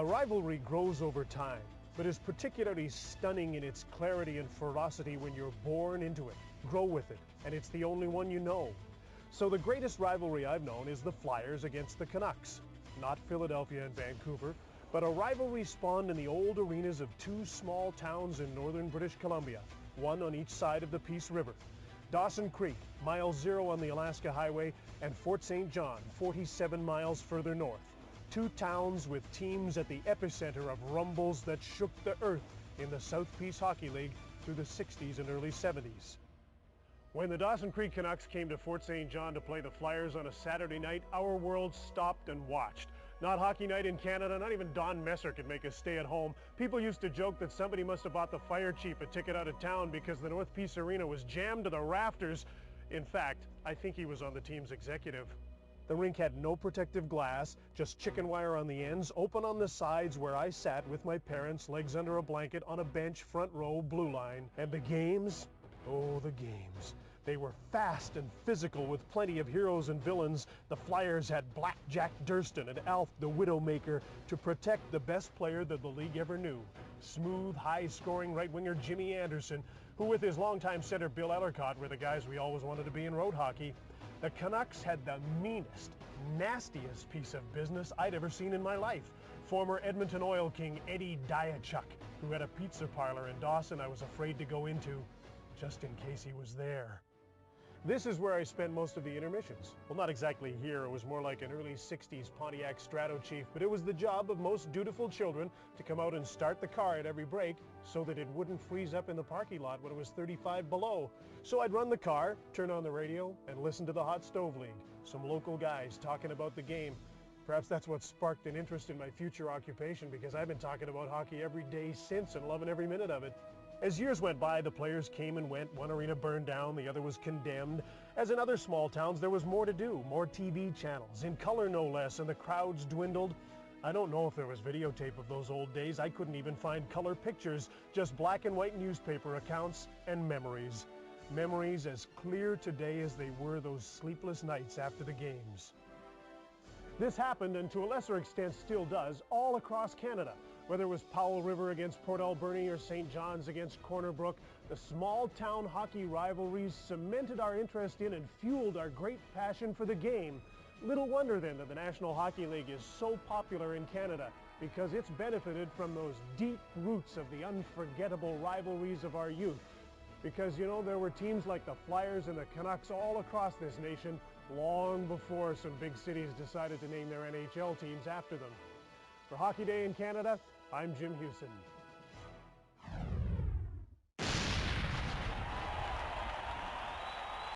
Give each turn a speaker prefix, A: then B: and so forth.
A: A rivalry grows over time, but is particularly stunning in its clarity and ferocity when you're born into it, grow with it, and it's the only one you know. So the greatest rivalry I've known is the Flyers against the Canucks. Not Philadelphia and Vancouver, but a rivalry spawned in the old arenas of two small towns in northern British Columbia, one on each side of the Peace River. Dawson Creek, mile 0 on the Alaska Highway, and Fort St. John, 47 miles further north. Two towns with teams at the epicenter of rumbles that shook the earth in the South Peace Hockey League through the 60s and early 70s. When the Dawson Creek Canucks came to Fort St. John to play the Flyers on a Saturday night, our world stopped and watched. Not Hockey Night in Canada, not even Don Messer could make us stay at home. People used to joke that somebody must have bought the fire chief a ticket out of town because the North Peace Arena was jammed to the rafters. In fact, I think he was on the team's executive. The rink had no protective glass, just chicken wire on the ends, open on the sides where I sat with my parents, legs under a blanket on a bench, front row, blue line. And the games? Oh, the games. They were fast and physical with plenty of heroes and villains. The Flyers had Black Jack Durston and Alf the Widowmaker to protect the best player that the league ever knew. Smooth, high-scoring right-winger Jimmy Anderson, who with his longtime center Bill Ellercott were the guys we always wanted to be in road hockey. The Canucks had the meanest, nastiest piece of business I'd ever seen in my life. Former Edmonton Oil King Eddie Diachuk, who had a pizza parlor in Dawson I was afraid to go into, just in case he was there. This is where I spent most of the intermissions. Well, not exactly here. It was more like an early 60s Pontiac Strato Chief, but it was the job of most dutiful children to come out and start the car at every break so that it wouldn't freeze up in the parking lot when it was 35 below. So I'd run the car, turn on the radio, and listen to the Hot Stove League. Some local guys talking about the game. Perhaps that's what sparked an interest in my future occupation, because I've been talking about hockey every day since and loving every minute of it. As years went by, the players came and went. One arena burned down, the other was condemned. As in other small towns, there was more to do, more TV channels, in color no less, and the crowds dwindled. I don't know if there was videotape of those old days. I couldn't even find color pictures, just black and white newspaper accounts and memories. Memories as clear today as they were those sleepless nights after the games. This happened, and to a lesser extent still does, all across Canada. Whether it was Powell River against Port Alberni or St. John's against Corner Brook, the small-town hockey rivalries cemented our interest in and fueled our great passion for the game. Little wonder then that the National Hockey League is so popular in Canada, because it's benefited from those deep roots of the unforgettable rivalries of our youth. Because, you know, there were teams like the Flyers and the Canucks all across this nation long before some big cities decided to name their NHL teams after them. For Hockey Day in Canada, I'm Jim Hughson.